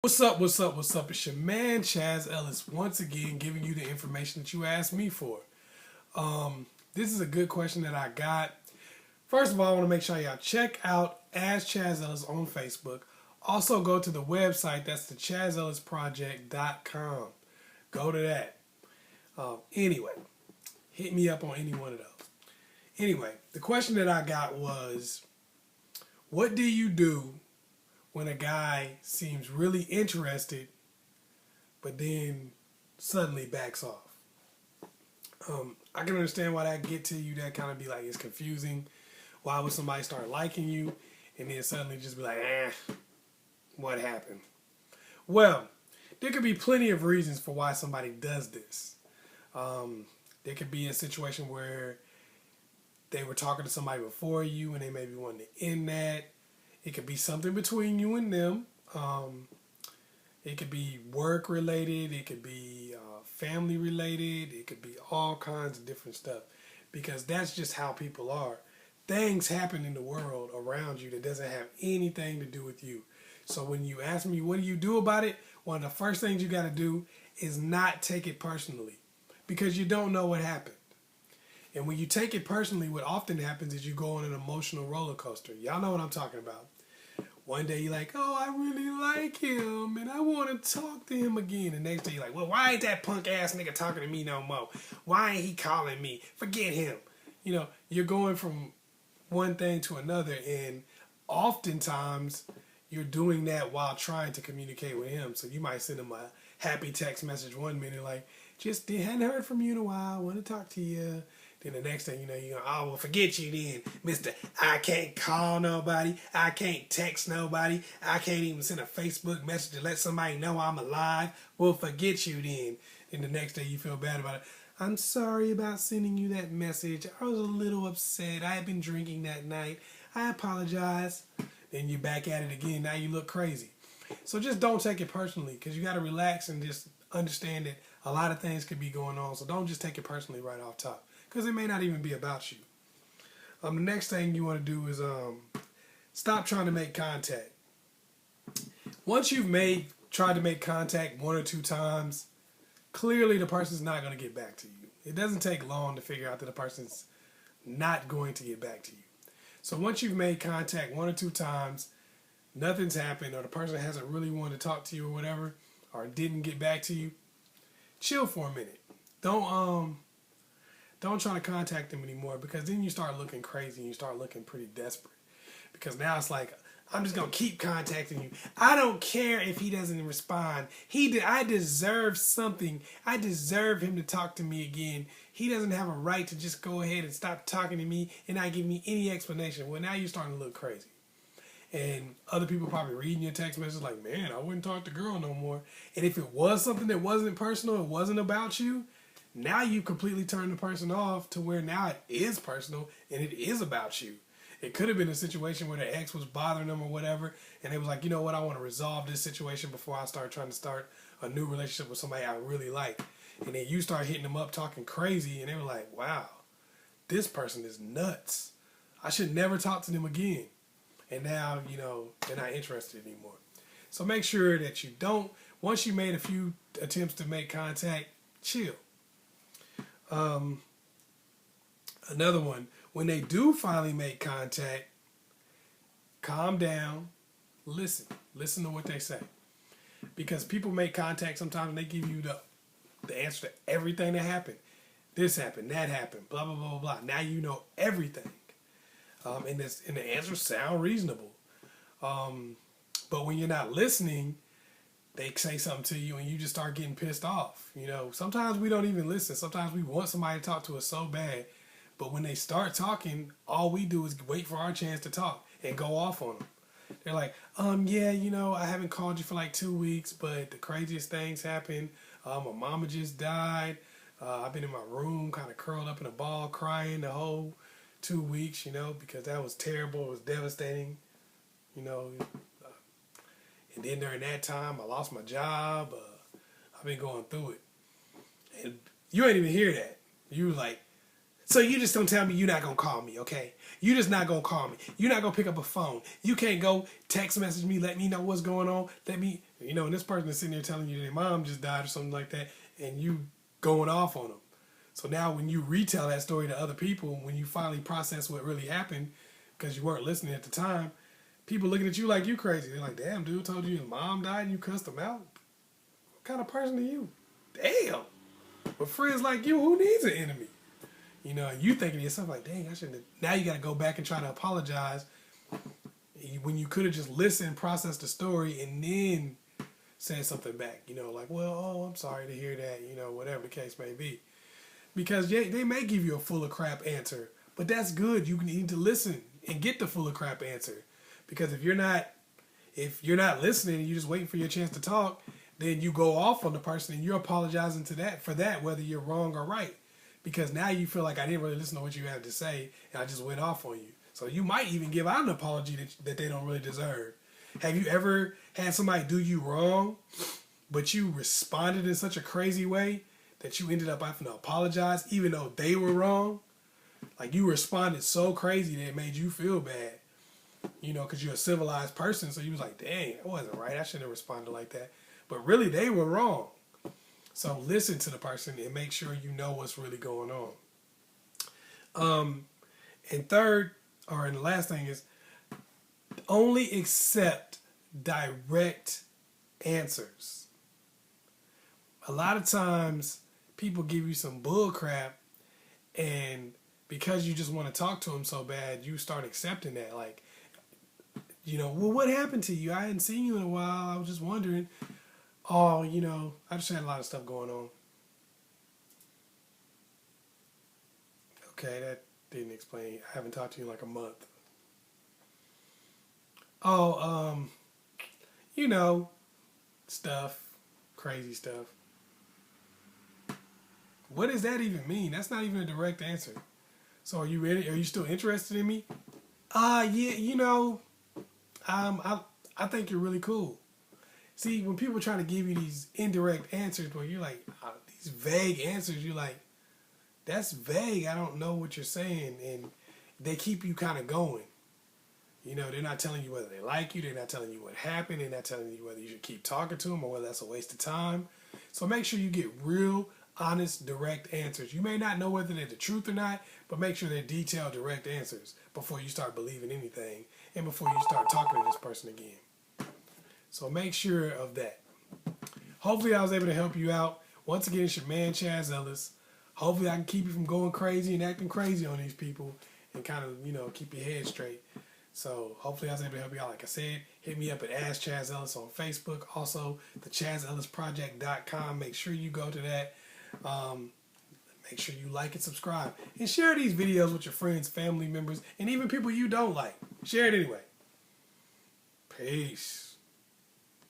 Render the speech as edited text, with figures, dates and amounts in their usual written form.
What's up, what's up, what's up? It's your man, Chaz Ellis, once again giving you the information that you asked me for. This is a good question that I got. First of all, I want to make sure y'all check out Ask Chazzellis on Facebook. Also, go to the website, that's the chazzellisproject.com. Go to that. Anyway, hit me up on any one of those. Anyway, the question that I got was, what do you do when a guy seems really interested, but then suddenly backs off? I can understand why that get to you. That kind of be like, it's confusing. Why would somebody start liking you and then suddenly just be like, what happened? Well, there could be plenty of reasons for why somebody does this. There could be a situation where they were talking to somebody before you and they maybe wanted to end that. It could be something between you and them. It could be work related. It could be family related. It could be all kinds of different stuff, because that's just how people are. Things happen in the world around you that doesn't have anything to do with you. So when you ask me, what do you do about it? One of the first things you got to do is not take it personally, because you don't know what happened. And when you take it personally, what often happens is you go on an emotional roller coaster. Y'all know what I'm talking about. One day you're like, oh, I really like him and I want to talk to him again. The next day you're like, well, why ain't that punk ass nigga talking to me no more? Why ain't he calling me? Forget him. You know, you're going from one thing to another, and oftentimes you're doing that while trying to communicate with him. So you might send him a happy text message one minute like, just hadn't heard from you in a while, I want to talk to you. Then the next thing you know, you're going, oh, well, forget you then, Mr. I can't call nobody. I can't text nobody. I can't even send a Facebook message to let somebody know I'm alive. Well, forget you then. And the next day you feel bad about it. I'm sorry about sending you that message. I was a little upset. I had been drinking that night. I apologize. Then you're back at it again. Now you look crazy. So just don't take it personally, because you got to relax and just understand that a lot of things could be going on. So don't just take it personally right off top, because it may not even be about you. The next thing you want to do is stop trying to make contact. Once you've tried to make contact one or two times, clearly the person's not going to get back to you. It doesn't take long to figure out that the person's not going to get back to you. So once you've made contact one or two times, nothing's happened, or the person hasn't really wanted to talk to you or whatever, or didn't get back to you, chill for a minute. Don't try to contact them anymore, because then you start looking crazy and you start looking pretty desperate. Because now it's like, I'm just going to keep contacting you. I don't care if he doesn't respond. I deserve something. I deserve him to talk to me again. He doesn't have a right to just go ahead and stop talking to me and not give me any explanation. Well, now you're starting to look crazy. And other people probably reading your text message like, man, I wouldn't talk to girl no more. And if it was something that wasn't personal, it wasn't about you, now you completely turned the person off to where now it is personal and it is about you. It could have been a situation where the ex was bothering them or whatever, and they was like, you know what, I want to resolve this situation before I start trying to start a new relationship with somebody I really like. And then you start hitting them up talking crazy, and they were like, wow, this person is nuts. I should never talk to them again. And now, they're not interested anymore. So make sure that you don't, once you made a few attempts to make contact, chill. Another one, when they do finally make contact, calm down, listen to what they say. Because people make contact sometimes and they give you the answer to everything that happened. This happened, that happened, blah, blah, blah, blah, blah. Now you know everything. And the answers sound reasonable. But when you're not listening, they say something to you and you just start getting pissed off. Sometimes we don't even listen. Sometimes we want somebody to talk to us so bad. But when they start talking, all we do is wait for our chance to talk and go off on them. They're like, yeah, I haven't called you for like 2 weeks, but the craziest things happened. My mama just died. I've been in my room kind of curled up in a ball crying the whole 2 weeks, because that was terrible. It was devastating, and then during that time, I lost my job. I've been going through it. And you ain't even hear that. You were like, So you just don't tell me you're not going to call me, okay? You just not going to call me. You're not going to pick up a phone. You can't go text message me, let me know what's going on. Let me, you know, and this person is sitting there telling you their mom just died or something like that, and you going off on them. So now when you retell that story to other people, when you finally process what really happened, because you weren't listening at the time, people looking at you like you crazy. They're like, damn, dude told you his mom died and you cussed him out? What kind of person are you? Damn. But friends like you, who needs an enemy? You know, you thinking to yourself like, dang, I shouldn't have. Now you got to go back and try to apologize when you could have just listened, processed the story, and then said something back. You know, like, well, oh, I'm sorry to hear that, you know, whatever the case may be. Because they may give you a full of crap answer, but that's good. You need to listen and get the full of crap answer. Because if you're not listening and you're just waiting for your chance to talk, then you go off on the person and you're apologizing for that, whether you're wrong or right. Because now you feel like I didn't really listen to what you had to say and I just went off on you. So you might even give out an apology that they don't really deserve. Have you ever had somebody do you wrong, but you responded in such a crazy way that you ended up having to apologize even though they were wrong? Like you responded so crazy that it made you feel bad. You know, because you're a civilized person, so you was like, dang, that wasn't right. I shouldn't have responded like that. But really, they were wrong. So listen to the person and make sure you know what's really going on. And third, and the last thing is, only accept direct answers. A lot of times, people give you some bull crap, and because you just want to talk to them so bad, you start accepting that. Like, you know, well, what happened to you? I hadn't seen you in a while. I was just wondering. Oh, you know, I just had a lot of stuff going on. Okay, that didn't explain. I haven't talked to you in like a month. Oh, you know, stuff, crazy stuff. What does that even mean? That's not even a direct answer. So are you ready? Are you still interested in me? Yeah, you know, I think you're really cool. See, when people try to give you these indirect answers where you're like, these vague answers, you're like, that's vague. I don't know what you're saying. And they keep you kind of going. You know, they're not telling you whether they like you. They're not telling you what happened. They're not telling you whether you should keep talking to them or whether that's a waste of time. So make sure you get real, honest, direct answers. You may not know whether they're the truth or not, but make sure they're detailed, direct answers before you start believing anything and before you start talking to this person again. So make sure of that. Hopefully I was able to help you out. Once again, it's your man, Chaz Ellis. Hopefully I can keep you from going crazy and acting crazy on these people and kind of, you know, keep your head straight. So hopefully I was able to help you out. Like I said, hit me up at askchazzellis on Facebook. Also, the chazzellisproject.com. Make sure you go to that. Make sure you like and subscribe. And share these videos with your friends, family members, and even people you don't like. Share it anyway. Peace.